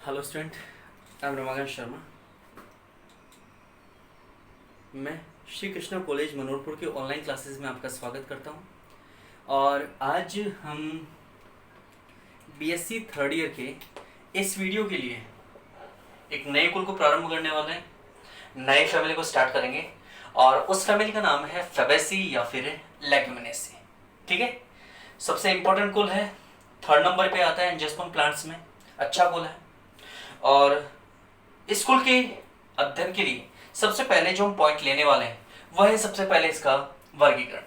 Hello student, I am Ramakant Sharma. मैं Shri Krishna college Manorpur के online classes में आपका स्वागत करता हूं। और आज हम बीएससी थर्ड ईयर के इस वीडियो के लिए एक नए कुल को प्रारंभ करने वाले हैं, नए फैमिली को स्टार्ट करेंगे और उस फैमिली का नाम है फेबेसी या फिर लेग्यूमिनेसी। ठीक है, सबसे इंपॉर्टेंट कुल है, थर्ड नंबर पे आता है एंजियोस्पर्म प्लांट्स में, अच्छा कुल है। और इस कुल के अध्ययन के लिए सबसे पहले जो हम पॉइंट लेने वाले हैं वह है सबसे पहले इसका वर्गीकरण।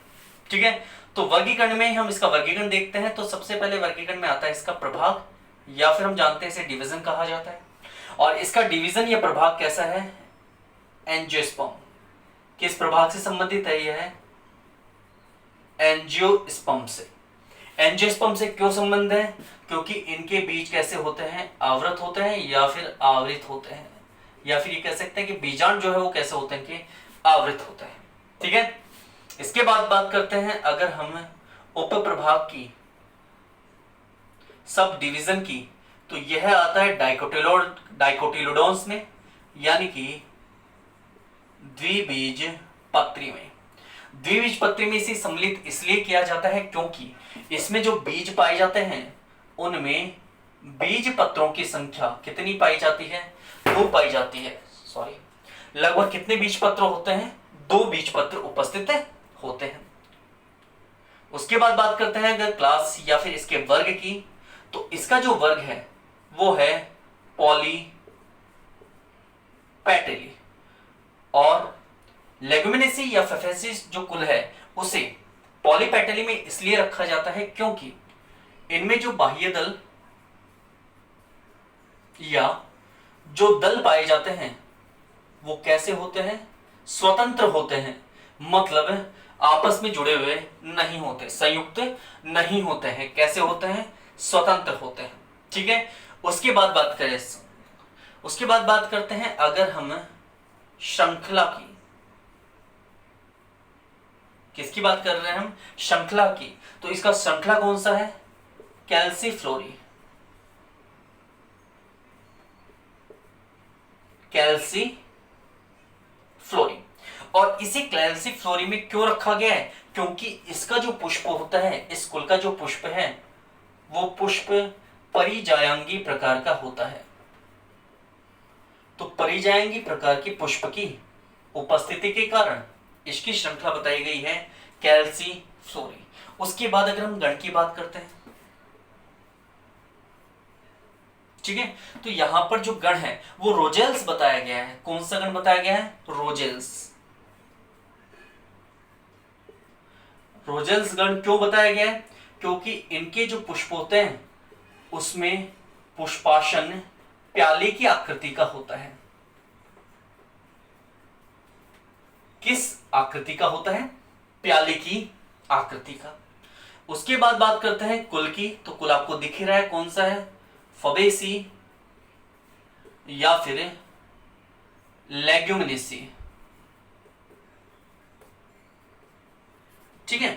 ठीक है, तो वर्गीकरण में हम इसका वर्गीकरण देखते हैं। तो सबसे पहले वर्गीकरण में आता है इसका प्रभाग, या फिर हम जानते हैं इसे डिवीजन कहा जाता है। और इसका डिवीजन या प्रभाग कैसा है? एंजियोस्पर्म। किस प्रभाग से संबंधित है? यह है एंजियोस्पर्म से। एंजियोस्पर्म से क्यों संबंध है? क्योंकि इनके बीज कैसे होते हैं? आवृत होते हैं या फिर आवृत होते हैं, या फिर ये कह सकते हैं कि बीजांड जो है वो कैसे होते हैं कि आवृत होते हैं। ठीक है, इसके बाद बात करते हैं अगर हम उप प्रभाग की, सब डिवीजन की, तो यह आता है डाइकोटिलोडोन्स में, यानी कि द्विबीज पत्री में। द्विबीज पत्री में इसे सम्मिलित इसलिए किया जाता है क्योंकि इसमें जो बीज पाए जाते हैं उनमें बीज पत्रों की संख्या कितनी पाई जाती है? 2 पाई जाती है। सॉरी, लगभग कितने बीज पत्र होते हैं? 2 बीज पत्र उपस्थित होते हैं। उसके बाद बात करते हैं अगर क्लास या फिर इसके वर्ग की, तो इसका जो वर्ग है वो है पॉलीपेटेली। और लेग्यूमिनेसी या फेफेसी जो कुल है उसे पॉलीपेटेली में इसलिए रखा जाता है क्योंकि इनमें जो बाह्य दल या जो दल पाए जाते हैं वो कैसे होते हैं? स्वतंत्र होते हैं, मतलब आपस में जुड़े हुए नहीं होते, संयुक्त नहीं होते हैं। कैसे होते हैं? स्वतंत्र होते हैं। ठीक है, उसके बाद बात करते हैं अगर हम श्रृंखला की, किसकी बात कर रहे हैं हम? श्रृंखला की। तो इसका श्रृंखला कौन सा है? कैल्सीफ्लोरी। कैल्सीफ्लोरी। और इसे कैल्सीफ्लोरी में क्यों रखा गया है? क्योंकि इसका जो पुष्प होता है, इस कुल का जो पुष्प है वो पुष्प परिजायंगी प्रकार का होता है। तो परिजायंगी प्रकार के पुष्प की उपस्थिति के कारण इसकी श्रृंखला बताई गई है कैल्सीफ्लोरी। उसके बाद अगर हम गण की बात करते हैं, ठीक है, तो यहां पर जो गण है वो रोजेल्स बताया गया है। कौन सा गण बताया गया है? रोजेल्स। रोजेल्स गण क्यों बताया गया है? क्योंकि इनके जो पुष्प होते हैं उसमें पुष्पासन प्याले की आकृति का होता है। किस आकृति का होता है? प्याले की आकृति का। उसके बाद बात करते हैं कुल की, तो कुल आपको दिख ही रहा है कौन सा है? फबेसी या फिर लेग्यूमिनेसी। ठीक है,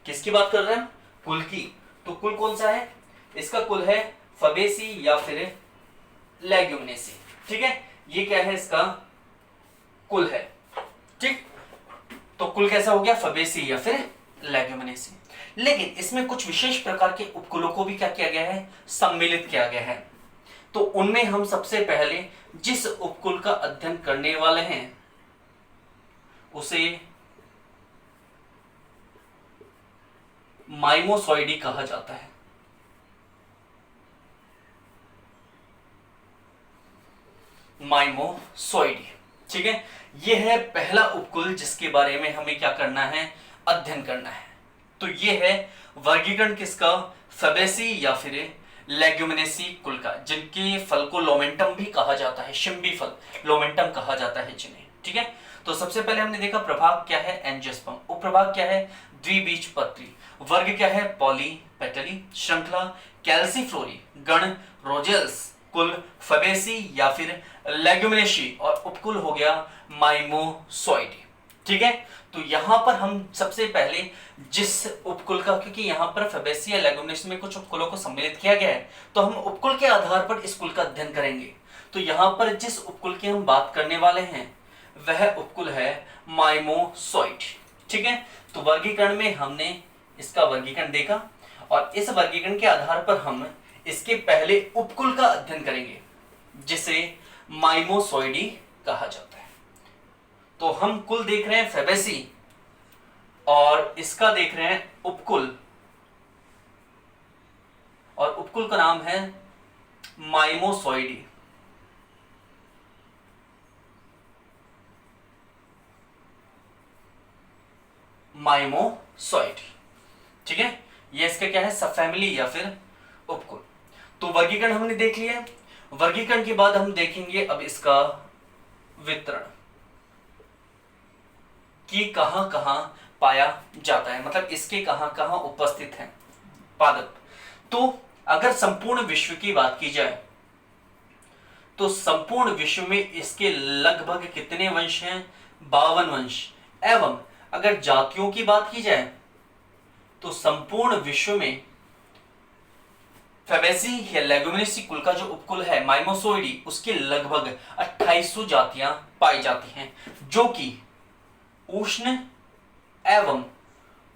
किसकी बात कर रहे हैं? कुल की। तो कुल कौन सा है? इसका कुल है फबेसी या फिर लेग्यूमिनेसी। ठीक है, ये क्या है? इसका कुल है। ठीक, तो कुल कैसा हो गया? फबेसी या फिर लेग्यूमिनेसी। लेकिन इसमें कुछ विशेष प्रकार के उपकुलों को भी क्या किया गया है? सम्मिलित किया गया है। तो उनमें हम सबसे पहले जिस उपकुल का अध्ययन करने वाले हैं उसे माइमोसॉइडी कहा जाता है। माइमोसॉइडी। ठीक है, यह है पहला उपकुल जिसके बारे में हमें क्या करना है? अध्ययन करना है। तो यह है वर्गीकरण किसका? फेबेसी या फिर लेग्यूमिनेसी कुल का, जिनके फल को लोमेंटम भी कहा जाता है, शिम्बी फल लोमेंटम कहा जाता है जिन्हें। ठीक है, तो सबसे पहले हमने देखा प्रभाग क्या है? एंजियोस्पर्म। उपप्रभाग क्या है? द्विबीजपत्री। वर्ग क्या है? पॉलीपेटली। श्रृंखला कैल्सीफ्लोरी। गण रोजेल्स। कुल फेबेसी या फिर लेग्यूमिनेसी। और उपकुल हो गया माइमोसॉइडी। ठीक है। तो यहां पर हम सबसे पहले जिस उपकुल का, क्योंकि यहां पर फेबेसी या लेगुमिनेसी में कुछ उपकुलों को सम्मिलित किया गया है, तो हम उपकुल के आधार पर इस कुल का अध्ययन करेंगे। तो यहां पर जिस उपकुल की हम बात करने वाले हैं वह उपकुल है माइमोसॉइड। ठीक है। तो वर्गीकरण में हमने इसका वर्गीकरण देखा और इस वर्गीकरण के आधार पर हम इसके पहले उपकुल का अध्ययन करेंगे जिसे माइमोसॉइडी कहा जाता है। तो हम कुल देख रहे हैं फेबेसी और इसका देख रहे हैं उपकुल, और उपकुल का नाम है माइमोसॉइडी। माइमोसॉइड, ठीक है। ये इसका क्या है, सब फैमिली या फिर उपकुल। तो वर्गीकरण हमने देख लिया। वर्गीकरण के बाद हम देखेंगे अब इसका वितरण कि कहां कहां पाया जाता है, मतलब इसके कहां कहां उपस्थित हैं पादप। तो अगर संपूर्ण विश्व की बात की जाए तो संपूर्ण विश्व में इसके लगभग कितने वंश हैं, 52 वंश। एवं अगर जातियों की बात की जाए तो संपूर्ण विश्व में फेबेसी या लेगुमिनेसी कुल का जो उपकुल है माइमोसॉइडी, उसके लगभग 2800 जातियां पाई जाती हैं, जो कि उष्ण एवं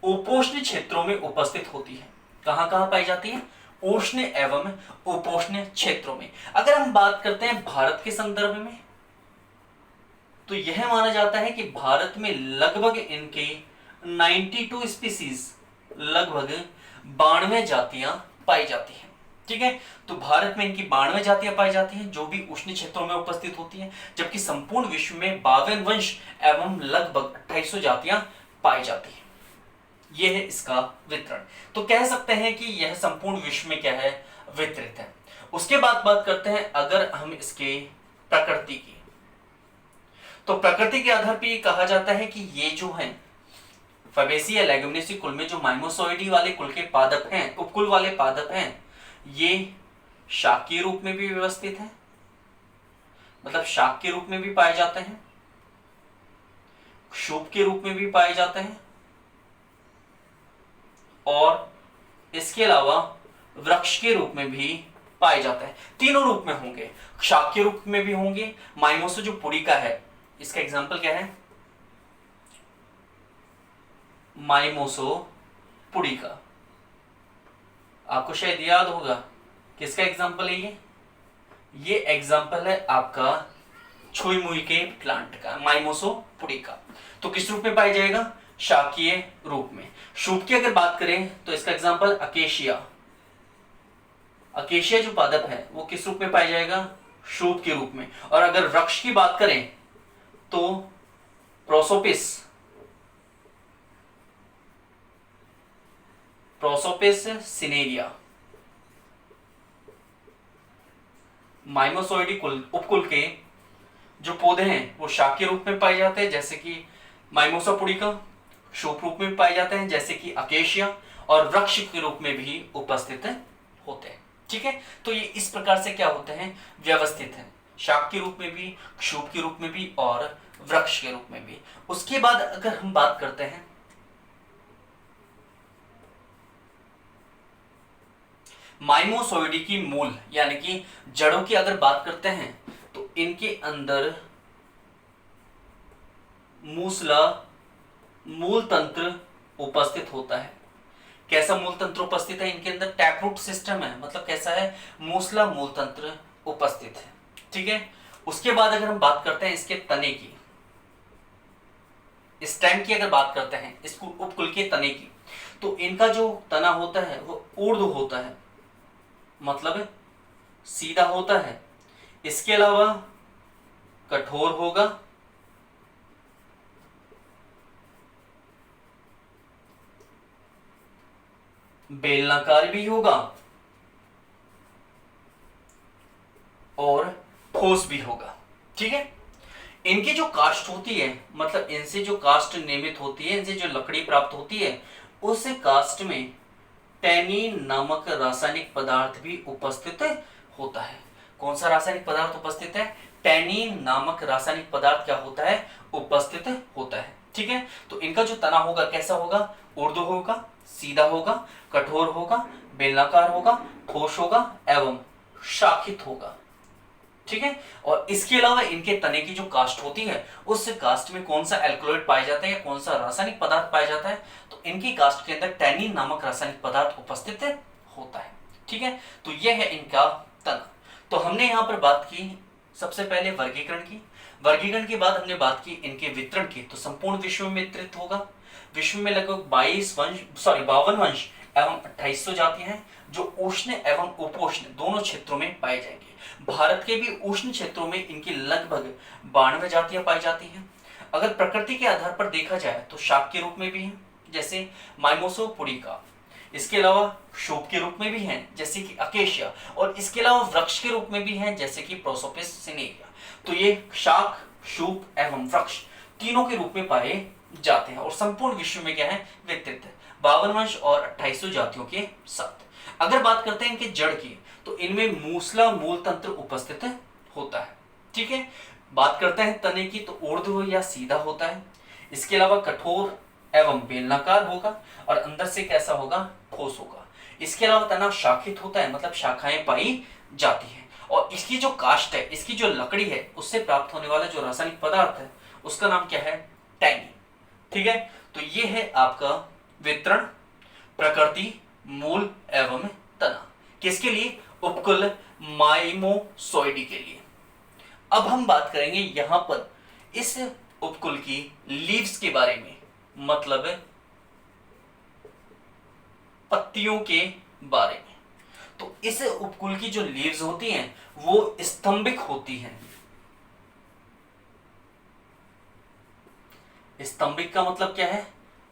उपोष्ण क्षेत्रों में उपस्थित होती है। कहां कहां पाई जाती है, उष्ण एवं उपोष्ण क्षेत्रों में। अगर हम बात करते हैं भारत के संदर्भ में तो यह माना जाता है कि भारत में लगभग इनके 92 स्पीसीज, लगभग 92 जातियां पाई जाती हैं। ठीक है। तो भारत में इनकी 92 जातियां पाई जाती हैं जो भी उष्ण क्षेत्रों में उपस्थित होती हैं, जबकि संपूर्ण विश्व में 52 वंश एवं लगभग 2800 जातियां पाई जाती हैं। यह है इसका वितरण। तो कह सकते हैं कि यह संपूर्ण विश्व में क्या है, वितरित है। उसके बाद बात करते हैं अगर हम इसके प्रकृति की, तो प्रकृति के आधार पर यह कहा जाता है कि ये जो है फेबेसी या लेगुमिनेसी कुल में जो माइमोसॉइडी वाले कुल के पादप हैं, उपकुल वाले पादप हैं, ये शाक के रूप में भी व्यवस्थित है, मतलब शाक के रूप में भी पाए जाते हैं, क्षोभ के रूप में भी पाए जाते हैं, और इसके अलावा वृक्ष के रूप में भी पाए जाते हैं। तीनों रूप में होंगे, शाक के रूप में भी होंगे। माइमोसो जो पुड़िका है, इसका एग्जाम्पल क्या है, माइमोसो पुड़िका, आपको शायद याद होगा किसका एग्जाम्पल है ये एग्जाम्पल है आपका छुई मुई के प्लांट का, माइमोसो पुड़िका। तो किस रूप में पाया जाएगा, शाकीय रूप में। शुभ की अगर बात करें तो इसका एग्जाम्पल अकेशिया, अकेशिया जो पादप है वो किस रूप में पाया जाएगा, शुभ के रूप में। और अगर वृक्ष की बात करें तो प्रोसोपिस, प्रोसोपिस सिनेरिया। माइमोसॉइडी कुल उपकुल के जो पौधे हैं वो शाक के रूप में पाए जाते हैं जैसे कि माइमोसा पुड़िका, शुभ रूप में पाए जाते हैं जैसे कि अकेशिया, और वृक्ष के रूप में भी उपस्थित होते हैं। ठीक है। तो ये इस प्रकार से क्या होते हैं, व्यवस्थित हैं, शाक के रूप में भी, क्षोभ के रूप में भी और वृक्ष के रूप में भी। उसके बाद अगर हम बात करते हैं माइमोसॉइडी की मूल यानी कि जड़ों की अगर बात करते हैं तो इनके अंदर मूसला मूल तंत्र उपस्थित होता है। कैसा मूल तंत्र उपस्थित है इनके अंदर, टैपरूट सिस्टम है, मतलब कैसा है, मूसला मूल तंत्र उपस्थित है। ठीक है। उसके बाद अगर हम बात करते हैं इसके तने की, स्टेम की अगर बात करते हैं इस उपकुल के तने की, तो इनका जो तना होता है वो ऊर्ध्व होता है, मतलब सीधा होता है। इसके अलावा कठोर होगा, बेलनाकार भी होगा और ठोस भी होगा। ठीक है। इनकी जो काष्ठ होती है, मतलब इनसे जो काष्ठ निर्मित होती है, इनसे जो लकड़ी प्राप्त होती है, उस काष्ठ में टैनिन नामक रासायनिक पदार्थ भी उपस्थित होता है। कौन सा रासायनिक पदार्थ उपस्थित है, टैनिन नामक रासायनिक पदार्थ क्या होता है, उपस्थित होता है। ठीक है, तो इनका जो तना होगा कैसा होगा, ऊर्ध्व होगा, सीधा होगा, कठोर होगा, बेलनाकार होगा, ठोस होगा एवं शाखित होगा। ठीक है, और इसके अलावा इनके तने की जो कास्ट होती है उस कास्ट में कौन सा एल्कलॉइड पाया जाता है या कौन सा रासायनिक पदार्थ पाया जाता है, तो इनकी कास्ट के अंदर टैनिन नामक रासायनिक पदार्थ उपस्थित होता है। ठीक है, तो यह है इनका तना। तो हमने यहाँ पर बात की सबसे पहले वर्गीकरण की, वर्गीकरण के बाद हमने बात की इनके वितरण की। तो संपूर्ण विश्व में वितरित होगा, विश्व में लगभग 52 वंश एवं 2800 जातियां हैं जो उष्ण एवं उपोष्ण दोनों क्षेत्रों में पाए जाएंगे। भारत के भी उष्ण क्षेत्रों में इनकी लगभग 92 जातियां पाई जाती हैं। अगर प्रकृति के आधार पर देखा जाए तो शाक के रूप में भी हैं जैसे माइमोसोपुडिका, इसके अलावा शूप के रूप में भी हैं जैसे कि अकेशिया, और इसके अलावा वृक्ष के रूप में भी हैं जैसे कि प्रोसोपिस सिनेरिया। तो ये शाक, शूप एवं वृक्ष तीनों के रूप में पाए जाते हैं और संपूर्ण विश्व में क्या है, वितरित है 52 वंश और 2800 जातियों के साथ। अगर बात करते हैं इनके जड़ की, तो इनमें मूसला मूल तंत्र उपस्थित होता है। ठीक है, बात करते हैं तने की, तो ऊर्ध्व या सीधा होता है, इसके अलावा कठोर एवं बेलनाकार होगा और अंदर से कैसा होगा, ठोस होगा। इसके अलावा तना शाखित होता है, मतलब शाखाएं पाई जाती हैं, और इसकी जो काष्ठ है, इसकी जो लकड़ी है, उससे प्राप्त होने वाला जो रासायनिक पदार्थ है उसका नाम क्या है, टैनिन। ठीक है, तो ये है आपका वितरण, प्रकृति, मूल एवं तना, किसके लिए, उपकुल माइमोसोइडी के लिए। अब हम बात करेंगे यहां पर इस उपकुल की लीव्स के बारे में, मतलब पत्तियों के बारे में। तो इस उपकुल की जो लीव्स होती हैं वो स्तंभिक होती हैं। स्तंभिक का मतलब क्या है,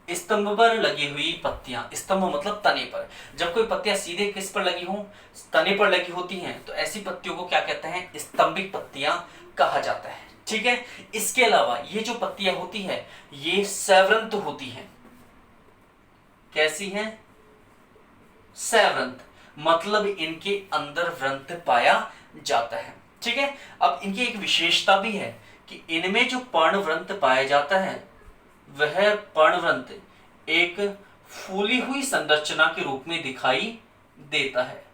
स्तंभ पर लगी हुई पत्तियां, स्तंभ मतलब तने पर। जब कोई पत्तियां सीधे किस पर लगी हो, तने पर लगी होती हैं, तो ऐसी पत्तियों को क्या कहते हैं, स्तंभिक पत्तियां कहा जाता है। ठीक है, इसके अलावा ये जो पत्तियां होती है ये सैवरंत होती हैं। कैसी हैं, सैवरंत, मतलब इनके अंदर व्रंत पाया जाता है। ठीक है, अब इनकी एक विशेषता भी है कि इनमें जो पर्णव्रंत पाया जाता है वह पर्णव्रंत एक फूली हुई संरचना के रूप में दिखाई देता है।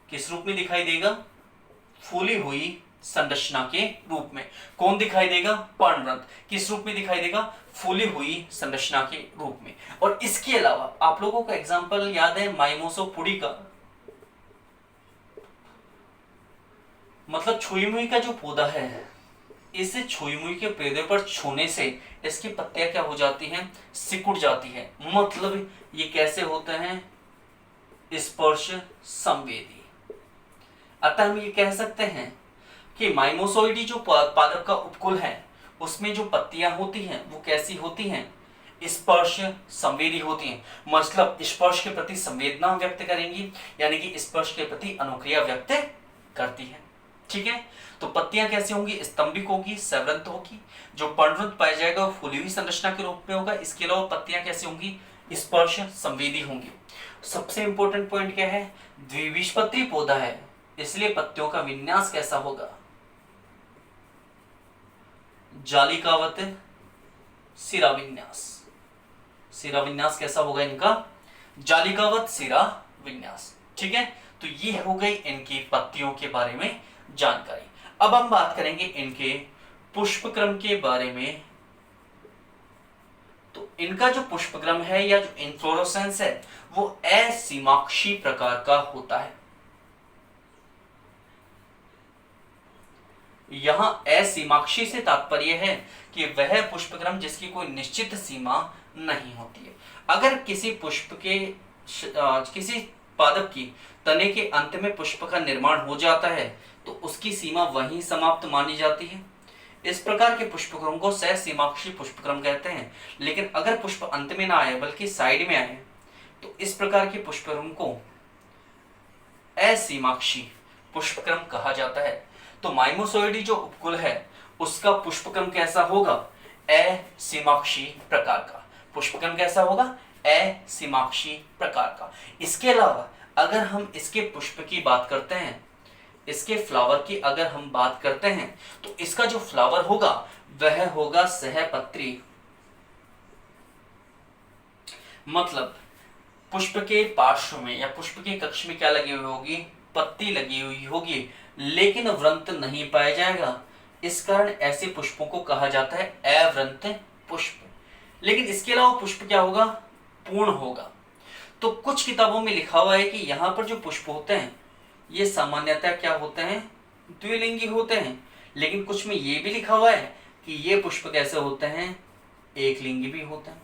किस रूप में दिखाई देगा, फूली हुई संरचना के रूप में। कौन दिखाई देगा, पर्णव्रंत। किस रूप में दिखाई देगा, फूली हुई संरचना के रूप में। और इसके अलावा आप लोगों को एग्जांपल याद है माइमोसोपुडिका, मतलब छुई मुई का जो पौधा है, इस छुई मुई के पौधे पर छूने से इसकी पत्तियां क्या हो जाती हैं, सिकुड़ जाती है। मतलब ये कैसे होते हैं, स्पर्श संवेदी। अतः हम ये कह सकते हैं कि माइमोसोइडी जो पादप का उपकुल है उसमें जो पत्तियां होती हैं वो कैसी होती हैं, स्पर्श संवेदी होती हैं। मतलब स्पर्श के प्रति संवेदना व्यक्त करेंगी, यानी कि स्पर्श के प्रति अनुक्रिया व्यक्त करती है। ठीक है, तो पत्तियां कैसी होंगी, स्तंभिक होगी, सैवरंत होगी। जो पर्णव्रंत पाया जाएगा वो फूली हुई संरचना के रूप में होगा। इसके अलावा पत्तियां कैसी होंगी, स्पर्श संवेदी होंगी। सबसे इंपॉर्टेंट पॉइंट क्या है, द्विबीजपत्री पौधा है, इसलिए पत्तियों का विन्यास कैसा होगा, जालिकावत सिरा विन्यास। सिरा विन्यास कैसा होगा इनका, जालिकावत सिरा विन्यास। ठीक है, तो ये हो गई इनकी पत्तियों के बारे में जानकारी। अब हम बात करेंगे इनके पुष्पक्रम के बारे में। तो इनका जो पुष्पक्रम है या जो इन्फ्लोरेसेंस है वो असीमाक्षी प्रकार का होता है। यहां असीमाक्षी से तात्पर्य है कि वह पुष्पक्रम जिसकी कोई निश्चित सीमा नहीं होती है। अगर किसी पुष्प के किसी पादप की तने के अंत में पुष्प का निर्माण हो जाता है तो उसकी सीमा वहीं समाप्त मानी जाती है। इस प्रकार के पुष्पक्रम को ससीमाक्षी पुष्पक्रम कहते हैं। लेकिन अगर पुष्प अंत में ना आए बल्कि साइड में आए तो इस प्रकार के पुष्पक्रम को असीमाक्षी पुष्पक्रम कहा जाता है। तो माइमोसोइडी जो उपकुल है उसका पुष्पक्रम कैसा होगा, असीमाक्षी प्रकार का। पुष्पक्रम कैसा होगा, असीमाक्षी प्रकार का। इसके अलावा अगर हम इसके पुष्प की बात करते हैं, इसके फ्लावर की अगर हम बात करते हैं तो इसका जो फ्लावर होगा वह होगा सहपत्री मतलब पुष्प के पार्श्व में या पुष्प के कक्ष में क्या लगी हुई होगी, पत्ती लगी हुई होगी, लेकिन व्रंत नहीं पाया जाएगा। इस कारण ऐसे पुष्पों को कहा जाता है अव्रंत पुष्प। लेकिन इसके अलावा पुष्प क्या होगा, पूर्ण होगा। तो कुछ किताबों में लिखा हुआ है कि यहाँ पर जो पुष्प होते हैं ये सामान्यतः क्या होते हैं, द्विलिंगी होते हैं। लेकिन कुछ में ये भी लिखा हुआ है कि ये पुष्प कैसे होते हैं, एक लिंगी भी होते हैं।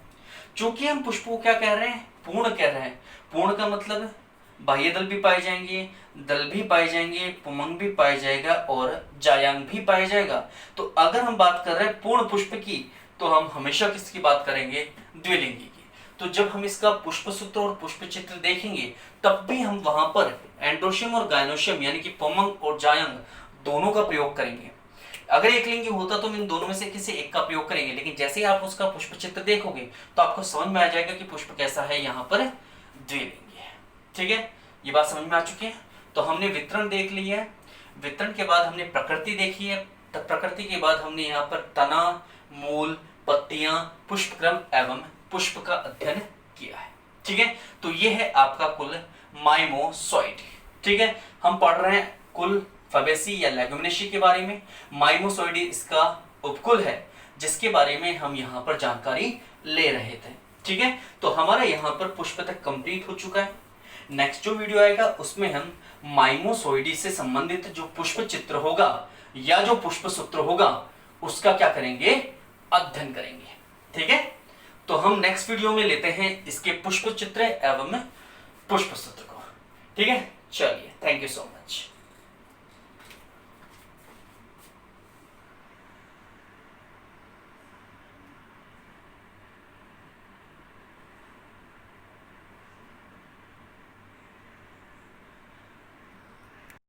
चूंकि हम पुष्प को क्या कह रहे हैं, पूर्ण कह रहे हैं। पूर्ण का मतलब बाह्य दल भी पाए जाएंगे, दल भी पाए जाएंगे, पुमंग भी पाया जाएगा और जायांग भी पाया जाएगा। तो अगर हम बात कर रहे हैं पूर्ण पुष्प की, तो हम हमेशा किसकी बात करेंगे, द्विलिंगी की। तो जब हम इसका पुष्प सूत्र और पुष्प चित्र देखेंगे तब भी हम वहां पर एंड्रोशियम और गायनोशियम यानी कि पुमंग और जायांग दोनों का प्रयोग करेंगे। अगर एक लिंगी होता तो हम इन दोनों में से किसी एक का प्रयोग करेंगे, लेकिन जैसे ही आप उसका पुष्प चित्र देखोगे तो आपको समझ में आ जाएगा कि पुष्प कैसा है, यहाँ पर द्विलिंगी है। ठीक है, ये बात समझ में आ चुकी है। तो हमने वितरण देख लिया है, वितरण के बाद हमने प्रकृति देखी है, प्रकृति के बाद हमने यहाँ पर तना, मूल, पत्तियां, पुष्प क्रम एवं पुष्प का अध्ययन किया है। ठीक है, तो ये है आपका कुल माइमोसॉइड। ठीक है, हम पढ़ रहे हैं कुल फैबेसी या लेगुमिनेसी के बारे में। माइमोसॉइडी इसका उपकुल है जिसके बारे में हम यहाँ पर जानकारी ले रहे थे। ठीक है, तो हमारा यहाँ पर पुष्प तक कंप्लीट हो चुका है। नेक्स्ट जो वीडियो आएगा उसमें हम माइमोसॉइडी से संबंधित जो पुष्प चित्र होगा या जो पुष्प सूत्र होगा उसका क्या करेंगे, अध्ययन करेंगे। ठीक है, तो हम नेक्स्ट वीडियो में लेते हैं इसके पुष्प चित्र एवं पुष्प सूत्र को। ठीक है, चलिए, थैंक यू सो मच।